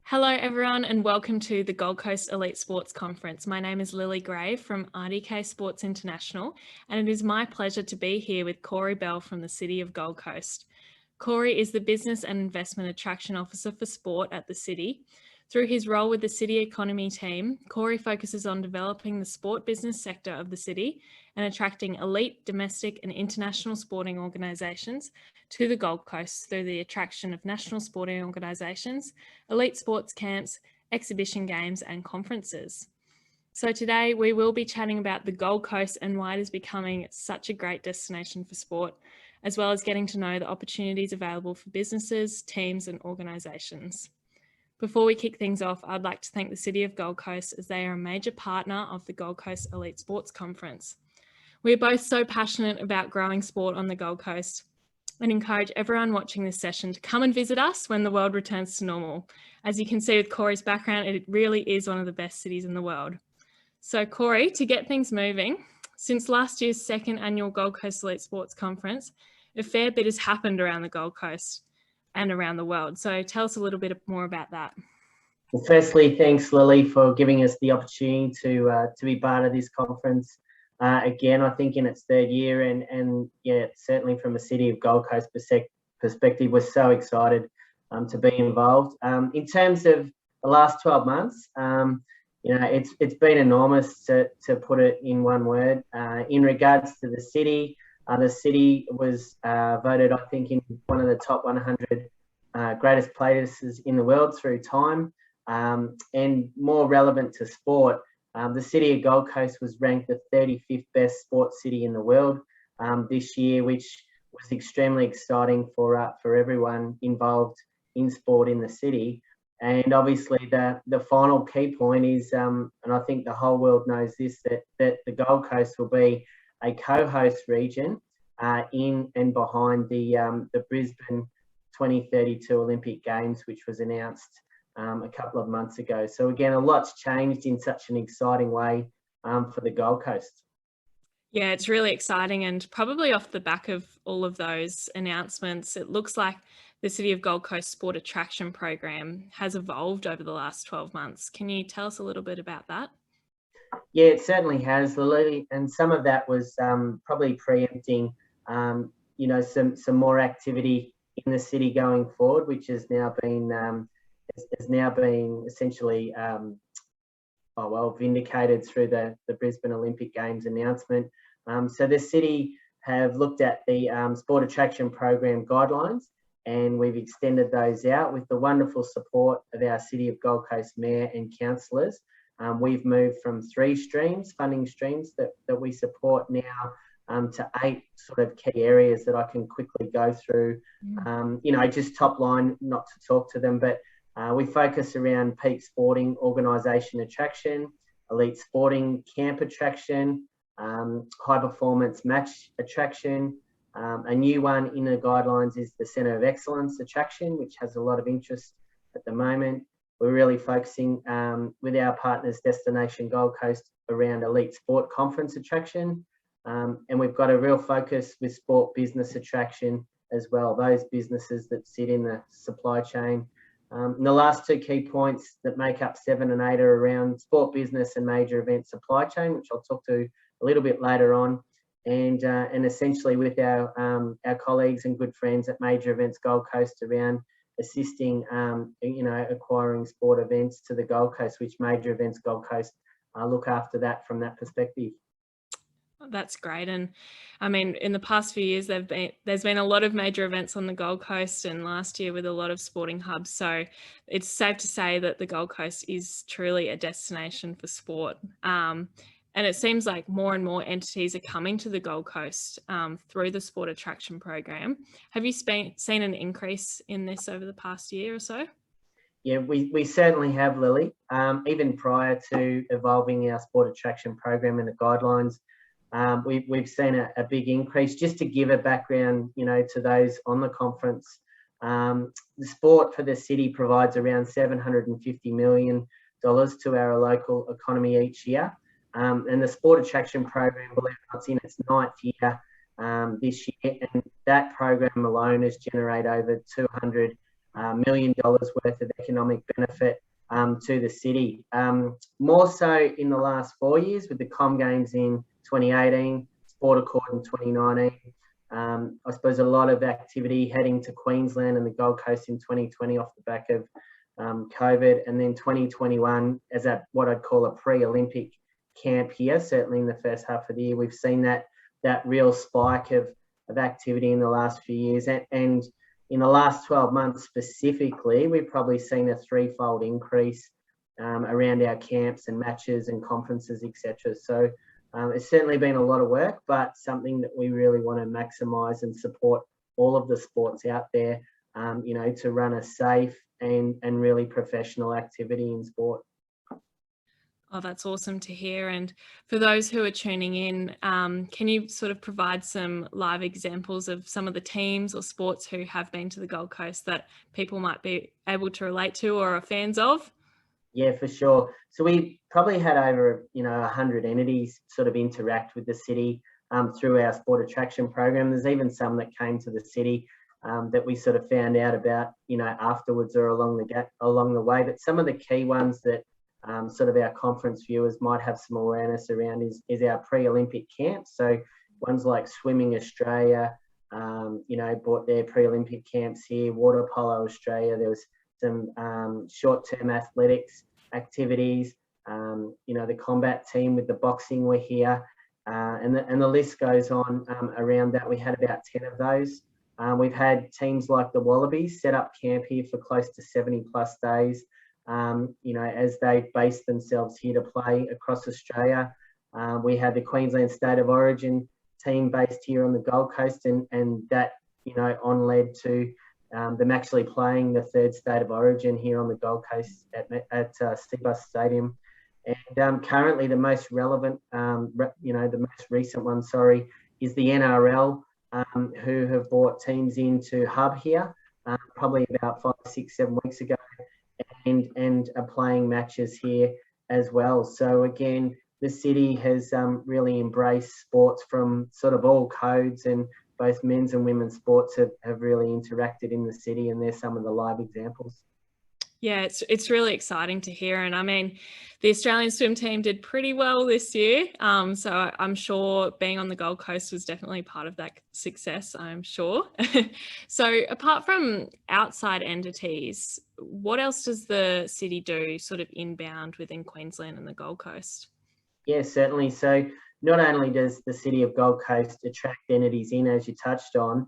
Hello, everyone, and welcome to the Gold Coast Elite Sports Conference. My name is Lily Gray from RDK Sports International, and it is my pleasure to be here with Corey Bell from the City of Gold Coast. Corey is the Business and Investment Attraction Officer for Sport at the City. Through his role with the City Economy team, Corey focuses on developing the sport business sector of the city and attracting elite domestic and international sporting organisations to the Gold Coast through the attraction of national sporting organisations, elite sports camps, exhibition games and conferences. So today we will be chatting about the Gold Coast and why it is becoming such a great destination for sport, as well as getting to know the opportunities available for businesses, teams and organisations. Before we kick things off, I'd like to thank the City of Gold Coast as they are a major partner of the Gold Coast Elite Sports Conference. We are both so passionate about growing sport on the Gold Coast and encourage everyone watching this session to come and visit us when the world returns to normal. As you can see with Corey's background, it really is one of the best cities in the world. So Corey, to get things moving, since last year's second annual Gold Coast Elite Sports Conference, a fair bit has happened around the Gold Coast and around the world. So tell us a little bit more about that. Well, firstly, thanks, Lily, for giving us the opportunity to be part of this conference. Again, I think in its third year, and yeah, certainly from a City of Gold Coast perspective, we're so excited to be involved. In terms of the last 12 months, it's been enormous to put it in one word. In regards to the city was voted, I think, in one of the top 100 greatest places in the world through Time. And more relevant to sport, the City of Gold Coast was ranked the 35th best sports city in the world this year, which was extremely exciting for everyone involved in sport in the city. And obviously the final key point is, and I think the whole world knows this, that the Gold Coast will be a co-host region in and behind the Brisbane 2032 Olympic Games, which was announced a couple of months ago. So again, a lot's changed in such an exciting way for the Gold Coast. Yeah, it's really exciting, and probably off the back of all of those announcements, it looks like the City of Gold Coast Sport Attraction Program has evolved over the last 12 months. Can you tell us a little bit about that? Yeah, it certainly has, Lily, and some of that was probably preempting, some more activity in the city going forward, which has now been essentially vindicated through the Brisbane Olympic Games announcement. So the city have looked at the Sport Attraction Program guidelines, and we've extended those out with the wonderful support of our City of Gold Coast Mayor and councillors. We've moved from 3 funding streams that we support now to 8 sort of key areas that I can quickly go through. Just top line, not to talk to them, but we focus around peak sporting organisation attraction, elite sporting camp attraction, high performance match attraction. A new one in the guidelines is the Centre of Excellence attraction, which has a lot of interest at the moment. We're really focusing with our partners, Destination Gold Coast, around elite sport conference attraction. And we've got a real focus with sport business attraction as well, those businesses that sit in the supply chain. And the last 2 key points that make up 7 and 8 are around sport business and major event supply chain, which I'll talk to a little bit later on. And essentially with our colleagues and good friends at Major Events Gold Coast around assisting, acquiring sport events to the Gold Coast, which Major Events Gold Coast look after that from that perspective. That's great. And I mean, in the past few years, there's been a lot of major events on the Gold Coast, and last year with a lot of sporting hubs. So it's safe to say that the Gold Coast is truly a destination for sport. And it seems like more and more entities are coming to the Gold Coast through the Sport Attraction Program. Have you seen an increase in this over the past year or so? Yeah, we certainly have, Lily. Even prior to evolving our Sport Attraction Program and the guidelines, we've seen a big increase. Just to give a background, to those on the conference, the sport for the city provides around $750 million to our local economy each year. And the Sport Attraction Program, believe it or not, it's in its 9th year this year, and that program alone has generated over $200 $1 million worth of economic benefit to the city. More so in the last 4 years with the Com Games in 2018, Sport Accord in 2019. I suppose a lot of activity heading to Queensland and the Gold Coast in 2020 off the back of COVID, and then 2021 as what I'd call a pre-Olympic camp here. Certainly in the first half of the year, we've seen that real spike of activity in the last few years, and in the last 12 months specifically, we've probably seen a threefold increase around our camps and matches and conferences, etc. So it's certainly been a lot of work, but something that we really want to maximise and support all of the sports out there, to run a safe and really professional activity in sport. Oh, that's awesome to hear. And for those who are tuning in, can you sort of provide some live examples of some of the teams or sports who have been to the Gold Coast that people might be able to relate to or are fans of? Yeah, for sure. So we probably had over 100 entities sort of interact with the city through our sport attraction program. There's even some that came to the city that we sort of found out about afterwards or along the way. But some of the key ones that sort of our conference viewers might have some awareness around is our pre-Olympic camps. So ones like Swimming Australia, brought their pre-Olympic camps here. Water Polo Australia, there was some short-term athletics activities. The combat team with the boxing were here, and the list goes on around that. We had about 10 of those. We've had teams like the Wallabies set up camp here for close to 70 plus days, as they base themselves here to play across Australia. We had the Queensland State of Origin team based here on the Gold Coast, and that, led to them actually playing the third State of Origin here on the Gold Coast at Cbus Stadium. And currently the most relevant, the most recent one, is the NRL, who have brought teams into Hub here, probably about 5, 6, 7 weeks ago, and are playing matches here as well. So again, the city has really embraced sports from sort of all codes, and both men's and women's sports have really interacted in the city, and there's some of the live examples. Yeah, it's really exciting to hear. And I mean, the Australian swim team did pretty well this year. So I'm sure being on the Gold Coast was definitely part of that success, I'm sure. So apart from outside entities, what else does the city do sort of inbound within Queensland and the Gold Coast? Yeah, certainly. So not only does the city of Gold Coast attract entities in, as you touched on,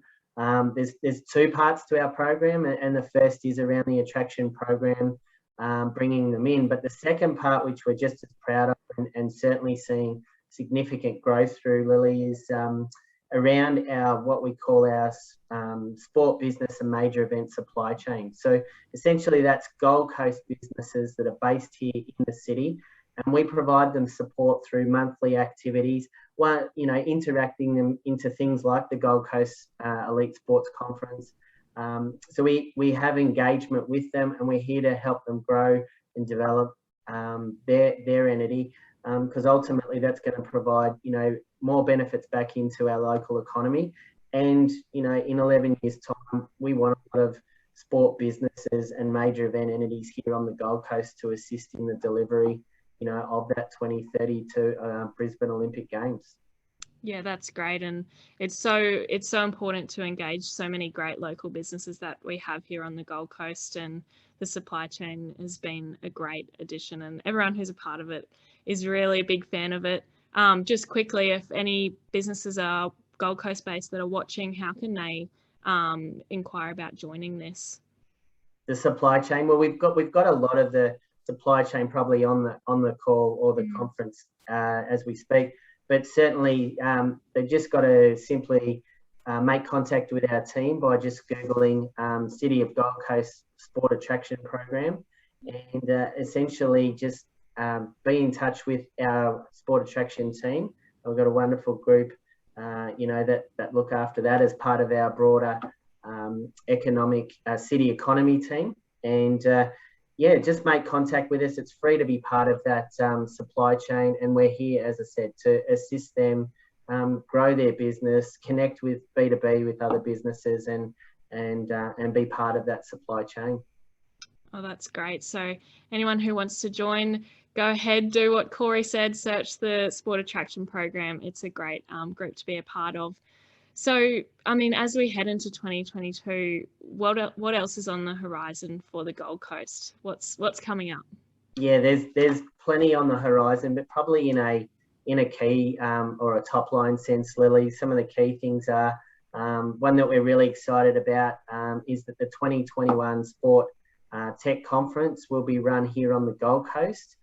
there's two parts to our program, and the first is around the attraction program, bringing them in. But the second part, which we're just as proud of and certainly seeing significant growth through, Lily, is around our what we call our sport business and major event supply chain. So essentially that's Gold Coast businesses that are based here in the city, and we provide them support through monthly activities, interacting them into things like the Gold Coast Elite Sports Conference. So we have engagement with them, and we're here to help them grow and develop their entity, because ultimately that's going to provide more benefits back into our local economy. And in 11 years' time, we want a lot of sport businesses and major event entities here on the Gold Coast to assist in the delivery of that 2032 Brisbane Olympic Games. Yeah, that's great. And it's so important to engage so many great local businesses that we have here on the Gold Coast, and the supply chain has been a great addition, and everyone who's a part of it is really a big fan of it. Just quickly, if any businesses are Gold Coast based that are watching, how can they inquire about joining this? The supply chain, well, we've got a lot of the supply chain probably on the call or the conference as we speak, but certainly they've just got to simply make contact with our team by just Googling City of Gold Coast Sport Attraction Program, and essentially just be in touch with our sport attraction team. We've got a wonderful group that look after that as part of our broader city economy team, and just make contact with us. It's free to be part of that supply chain, and we're here, as I said, to assist them grow their business, connect with B2B with other businesses, and and be part of that supply chain. Oh, that's great. So anyone who wants to join, go ahead, do what Corey said, search the Sport Attraction Program. It's a great group to be a part of. So, I mean, as we head into 2022, what else is on the horizon for the Gold Coast? What's coming up? Yeah, there's plenty on the horizon, but probably in a key or a top line sense, Lily. Some of the key things are one that we're really excited about is that the 2021 Sport Tech Conference will be run here on the Gold Coast.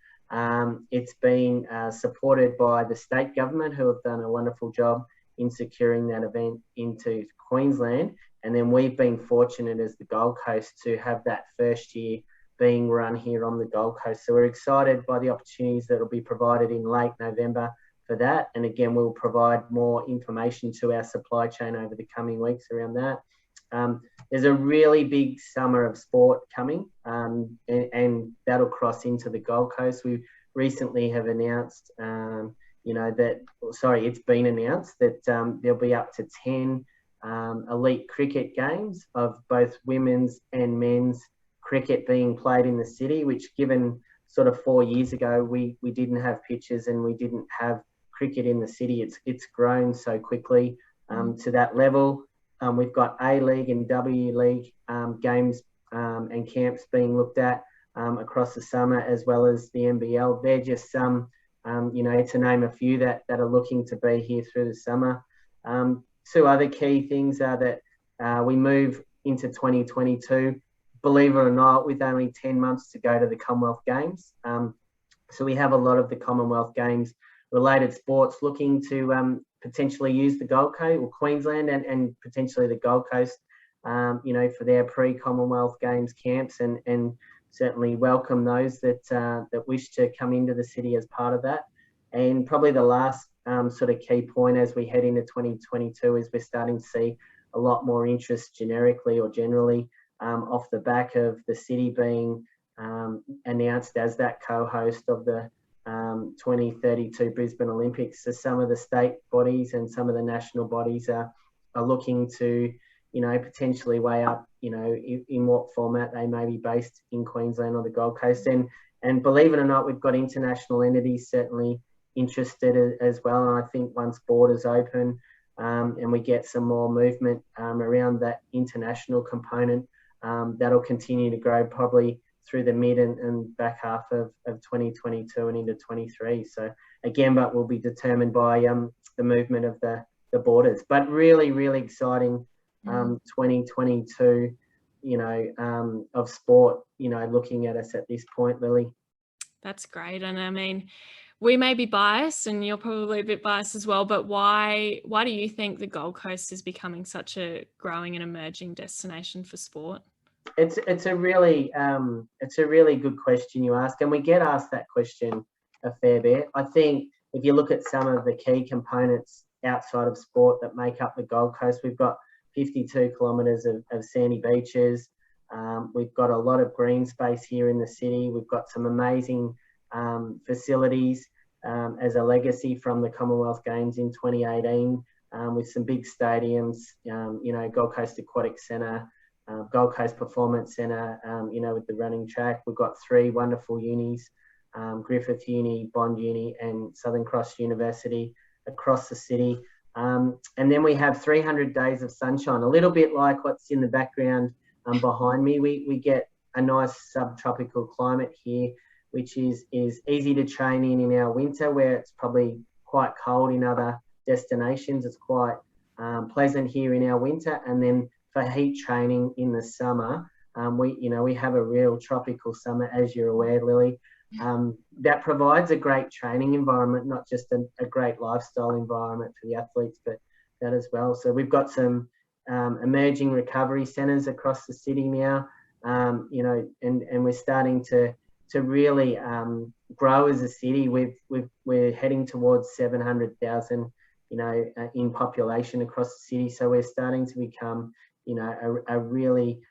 It's been supported by the state government, who have done a wonderful job in securing that event into Queensland. And then we've been fortunate as the Gold Coast to have that first year being run here on the Gold Coast. So we're excited by the opportunities that will be provided in late November for that. And again, we'll provide more information to our supply chain over the coming weeks around that. There's a really big summer of sport coming, and that'll cross into the Gold Coast. We recently have announced, it's been announced that there'll be up to 10 elite cricket games of both women's and men's cricket being played in the city, which, given sort of 4 years ago, we didn't have pitches and we didn't have cricket in the city. It's grown so quickly to that level. We've got A-League and W-League games and camps being looked at across the summer, as well as the NBL. They're just some, to name a few that are looking to be here through the summer. Two other key things are that we move into 2022, believe it or not, with only 10 months to go to the Commonwealth Games. So we have a lot of the Commonwealth Games related sports looking to potentially use the Gold Coast or Queensland and potentially the Gold Coast, for their pre-Commonwealth Games camps, and certainly welcome those that wish to come into the city as part of that. And probably the last sort of key point as we head into 2022 is we're starting to see a lot more interest generically or generally off the back of the city being announced as that co-host of the 2032 Brisbane Olympics. So some of the state bodies and some of the national bodies are looking to, potentially weigh up, in what format they may be based in Queensland or the Gold Coast. And believe it or not, we've got international entities certainly interested as well. And I think once borders open and we get some more movement around that international component, that'll continue to grow probably through the mid and back half of 2022 and into 23. So again, but will be determined by the movement of the borders. But really, really exciting 2022, of sport, looking at us at this point, Lily. That's great. And I mean, we may be biased and you're probably a bit biased as well, but why do you think the Gold Coast is becoming such a growing and emerging destination for sport? It's a really good question you ask, and we get asked that question a fair bit. I think if you look at some of the key components outside of sport that make up the Gold Coast, we've got 52 kilometres of sandy beaches. We've got a lot of green space here in the city. We've got some amazing facilities as a legacy from the Commonwealth Games in 2018 with some big stadiums, Gold Coast Aquatic Centre, Gold Coast Performance Centre, with the running track. We've got 3 wonderful unis, Griffith Uni, Bond Uni and Southern Cross University across the city. And then we have 300 days of sunshine, a little bit like what's in the background behind me. We get a nice subtropical climate here, which is easy to train in our winter, where it's probably quite cold in other destinations. It's quite pleasant here in our winter. And then for heat training in the summer, we have a real tropical summer, as you're aware, Lily. That provides a great training environment, not just a great lifestyle environment for the athletes, but that as well. So we've got some emerging recovery centres across the city now, and we're starting to really grow as a city. We're heading towards 700,000, in population across the city. So we're starting to become, a really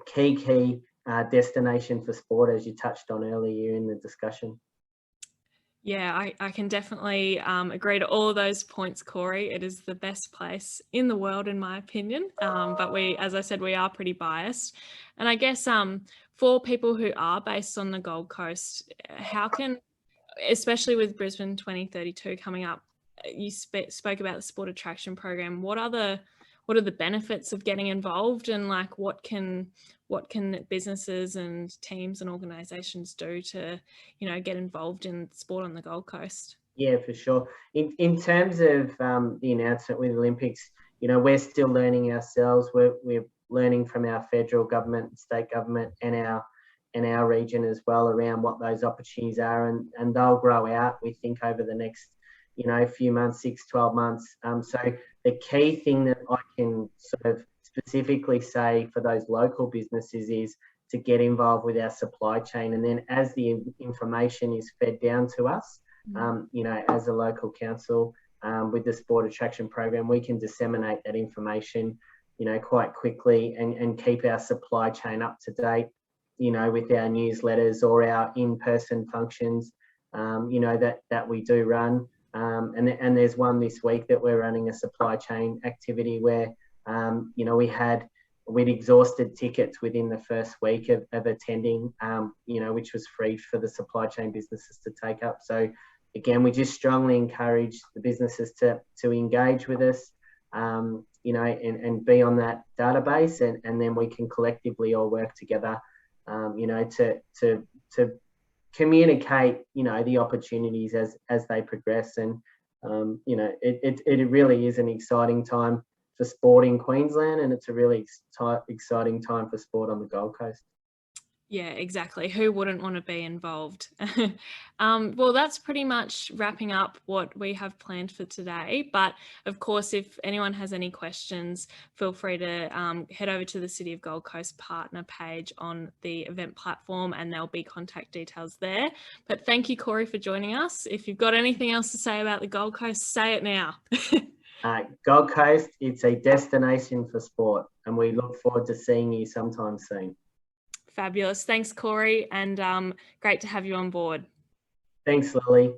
key destination for sport, as you touched on earlier in the discussion. Yeah, I can definitely agree to all of those points, Corey. It is the best place in the world, in my opinion. But we, as I said, we are pretty biased. And I guess for people who are based on the Gold Coast, how can, especially with Brisbane 2032 coming up, you spoke about the sport attraction program. What are the benefits of getting involved, and like what can businesses and teams and organisations do to, get involved in sport on the Gold Coast? Yeah, for sure. In terms of the announcement with Olympics, we're still learning ourselves. We're learning from our federal government, state government, and our region as well around what those opportunities are, and they'll grow out, we think, over the next few months, 6-12 months. So the key thing that I can sort of specifically say for those local businesses is to get involved with our supply chain, and then as the information is fed down to us, as a local council, with the sport attraction program, we can disseminate that information, quite quickly, and keep our supply chain up to date, with our newsletters or our in-person functions, that we do run. And there's one this week that we're running, a supply chain activity where, we'd exhausted tickets within the first week of attending, which was free for the supply chain businesses to take up. So again, we just strongly encourage the businesses to engage with us, and be on that database, and then we can collectively all work together, to communicate, the opportunities as they progress. And, it really is an exciting time for sport in Queensland, and it's a really exciting time for sport on the Gold Coast. Yeah, exactly. Who wouldn't want to be involved? Well, that's pretty much wrapping up what we have planned for today. But of course, if anyone has any questions, feel free to head over to the City of Gold Coast partner page on the event platform, and there'll be contact details there. But thank you, Corey, for joining us. If you've got anything else to say about the Gold Coast, say it now. Gold Coast, it's a destination for sport, and we look forward to seeing you sometime soon. Fabulous. Thanks, Corey, and great to have you on board. Thanks, Lily.